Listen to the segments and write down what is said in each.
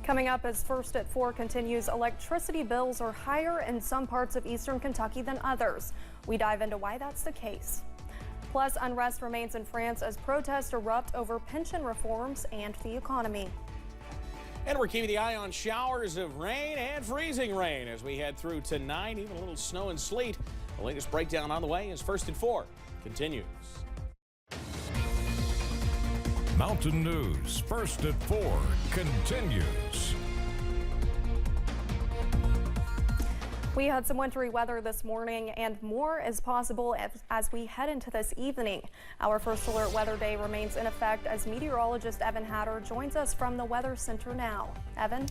Coming up as First at 4 continues, electricity bills are higher in some parts of eastern Kentucky than others. We dive into why that's the case. Plus, unrest remains in France as protests erupt over pension reforms and the economy. And we're keeping the eye on showers of rain and freezing rain as we head through tonight, even a little snow and sleet. The latest breakdown on the way as First at 4 continues. Mountain News First at 4 continues. We had some wintry weather this morning and more is possible as we head into this evening. Our first alert weather day remains in effect as meteorologist Evan Hatter joins us from the Weather Center now. Evan?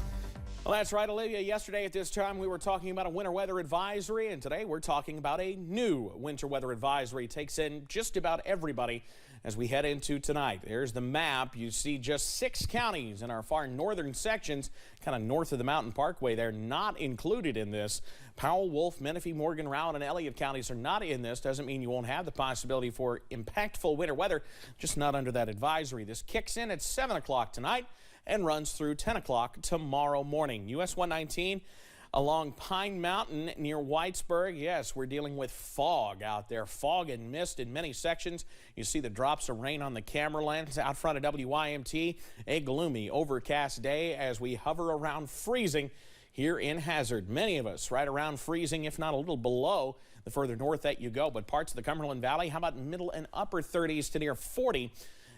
Well, that's right, Olivia. Yesterday at this time, we were talking about a winter weather advisory, and today we're talking about a new winter weather advisory. It takes in just about everybody as we head into tonight. There's the map. You see just 6 counties in our far northern sections, kind of north of the Mountain Parkway. They're not included in this. Powell, Wolf, Menifee, Morgan, Rowan, and Elliott counties are not in this. Doesn't mean you won't have the possibility for impactful winter weather, just not under that advisory. This kicks in at 7 o'clock tonight and runs through 10 o'clock tomorrow morning. US 119 along Pine Mountain near Whitesburg. Yes, we're dealing with fog out there. Fog and mist in many sections. You see the drops of rain on the camera lens out front of WYMT. A gloomy, overcast day as we hover around freezing here in Hazard. Many of us right around freezing, if not a little below, the further north that you go. But parts of the Cumberland Valley, how about middle and upper 30s to near 40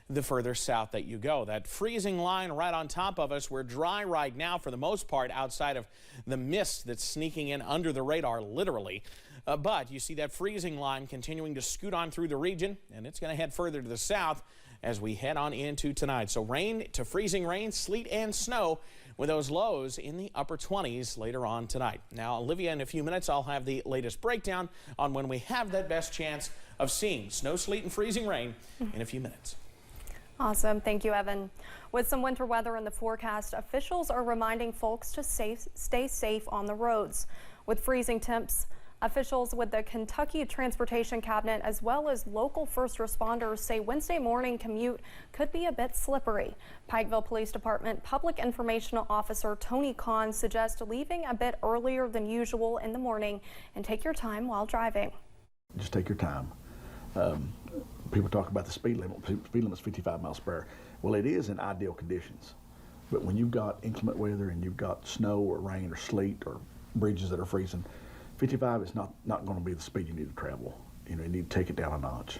the further south that you go. That freezing line right on top of us. We're dry right now for the most part outside of the mist that's sneaking in under the radar, literally. But you see that freezing line continuing to scoot on through the region, and it's going to head further to the south as we head on into tonight. So rain to freezing rain, sleet and snow with those lows in the upper 20s later on tonight. Now, Olivia, in a few minutes, I'll have the latest breakdown on when we have that best chance of seeing snow, sleet, and freezing rain in a few minutes. Awesome. Thank you, Evan. With some winter weather in the forecast, officials are reminding folks to stay safe on the roads. With freezing temps, officials with the Kentucky Transportation Cabinet as well as local first responders say Wednesday morning commute could be a bit slippery. Pikeville Police Department Public Information Officer Tony Kahn suggests leaving a bit earlier than usual in the morning and take your time while driving. Just take your time. People talk about the speed limit. Speed limit is 55 miles per hour. Well, it is in ideal conditions. But when you've got inclement weather and you've got snow or rain or sleet or bridges that are freezing, 55 is not going to be the speed you need to travel. You need to take it down a notch.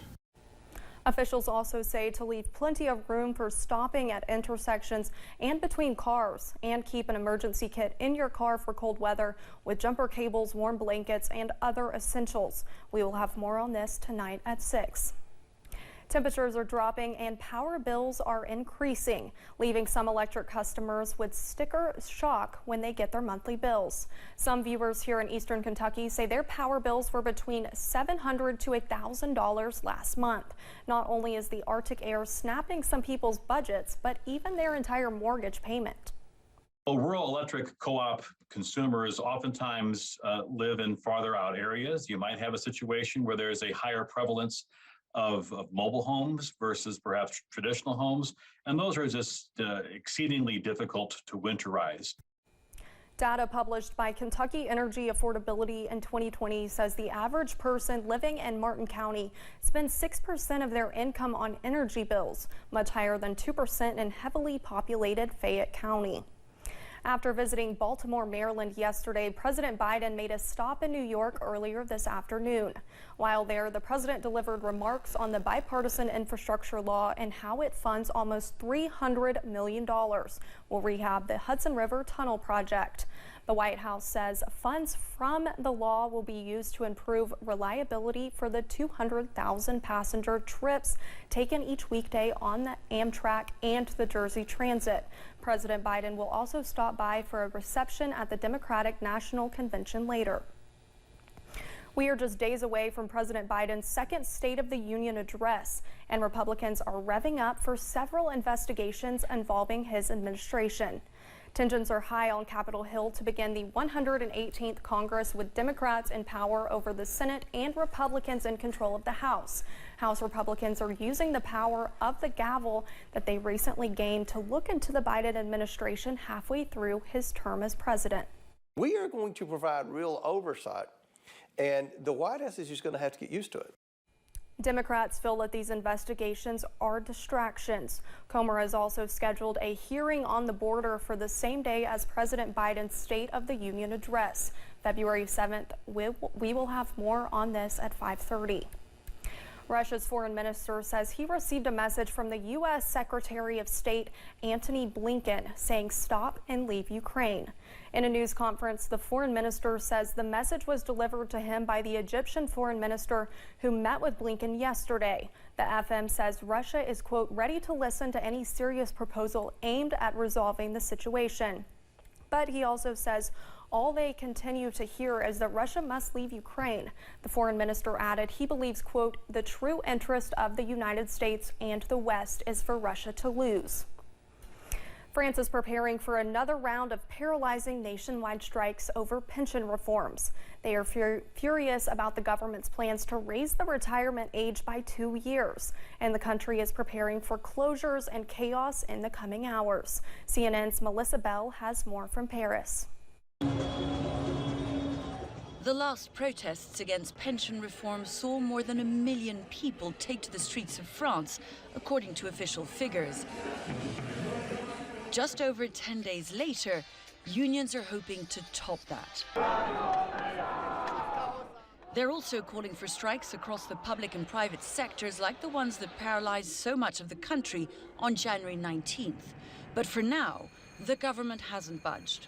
Officials also say to leave plenty of room for stopping at intersections and between cars, and keep an emergency kit in your car for cold weather with jumper cables, warm blankets, and other essentials. We will have more on this tonight at 6. Temperatures are dropping and power bills are increasing, leaving some electric customers with sticker shock when they get their monthly bills. Some viewers here in eastern Kentucky say their power bills were between $700 to $1,000 last month. Not only is the Arctic air snapping some people's budgets, but even their entire mortgage payment. Well, rural electric co-op consumers oftentimes live in farther out areas. You might have a situation where there's a higher prevalence of mobile homes versus perhaps traditional homes, and those are just exceedingly difficult to winterize. Data published by Kentucky Energy Affordability in 2020 says the average person living in Martin County spends 6% of their income on energy bills, much higher than 2% in heavily populated Fayette County. After visiting Baltimore, Maryland yesterday, President Biden made a stop in New York earlier this afternoon. While there, the president delivered remarks on the bipartisan infrastructure law and how it funds almost $300 million will rehab the Hudson River Tunnel project. The White House says funds from the law will be used to improve reliability for the 200,000 passenger trips taken each weekday on the Amtrak and the Jersey Transit. President Biden will also stop by for a reception at the Democratic National Convention later. We are just days away from President Biden's second State of the Union address, and Republicans are revving up for several investigations involving his administration. Tensions are high on Capitol Hill to begin the 118th Congress, with Democrats in power over the Senate and Republicans in control of the House. House Republicans are using the power of the gavel that they recently gained to look into the Biden administration halfway through his term as president. We are going to provide real oversight, and the White House is just going to have to get used to it. Democrats feel that these investigations are distractions. Comer has also scheduled a hearing on the border for the same day as President Biden's State of the Union address. February 7th, we will have more on this at 5:30. Russia's foreign minister says he received a message from the U.S. Secretary of State Antony Blinken saying stop and leave Ukraine. In a news conference, the foreign minister says the message was delivered to him by the Egyptian foreign minister who met with Blinken yesterday. The FM says Russia is, quote, ready to listen to any serious proposal aimed at resolving the situation. But he also says all they continue to hear is that Russia must leave Ukraine. The foreign minister added he believes, quote, the true interest of the United States and the West is for Russia to lose. France is preparing for another round of paralyzing nationwide strikes over pension reforms. They are furious about the government's plans to raise the retirement age by 2 years. And the country is preparing for closures and chaos in the coming hours. CNN's Melissa Bell has more from Paris. The last protests against pension reform saw more than 1 million people take to the streets of France, according to official figures. Just over 10 days later, unions are hoping to top that. They're also calling for strikes across the public and private sectors, like the ones that paralyzed so much of the country on January 19th. But for now, the government hasn't budged.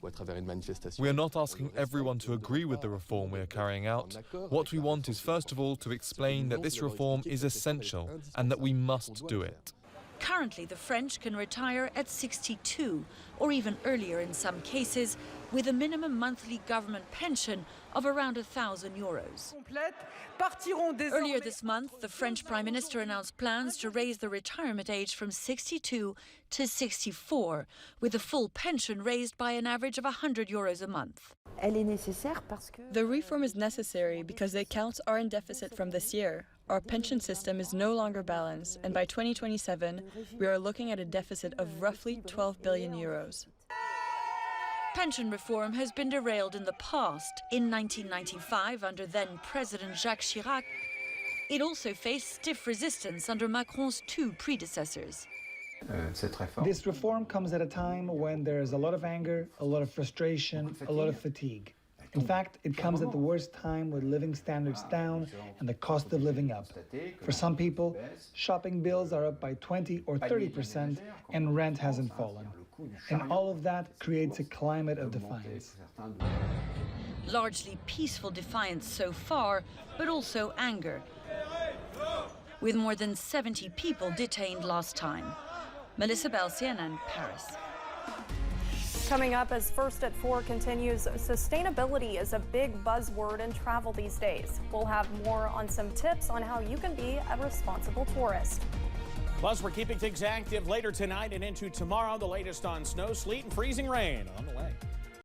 We are not asking everyone to agree with the reform we are carrying out. What we want is, first of all, to explain that this reform is essential and that we must do it. Currently, the French can retire at 62, or even earlier in some cases, with a minimum monthly government pension of around €1,000. Earlier this month, the French Prime Minister announced plans to raise the retirement age from 62 to 64, with the full pension raised by an average of €100 a month. The reform is necessary because the accounts are in deficit from this year. Our pension system is no longer balanced, and by 2027, we are looking at a deficit of roughly €12 billion. Pension reform has been derailed in the past. In 1995, under then-President Jacques Chirac, it also faced stiff resistance under Macron's two predecessors. This reform comes at a time when there is a lot of anger, a lot of frustration, a lot of fatigue. In fact, it comes at the worst time with living standards down and the cost of living up. For some people, shopping bills are up by 20 or 30% and rent hasn't fallen. And all of that creates a climate of defiance. Largely peaceful defiance so far, but also anger, with more than 70 people detained last time. Melissa Bell, CNN, Paris. Coming up as First at 4 continues, sustainability is a big buzzword in travel these days. We'll have more on some tips on how you can be a responsible tourist. Plus, we're keeping things active later tonight and into tomorrow. The latest on snow, sleet, and freezing rain on the way.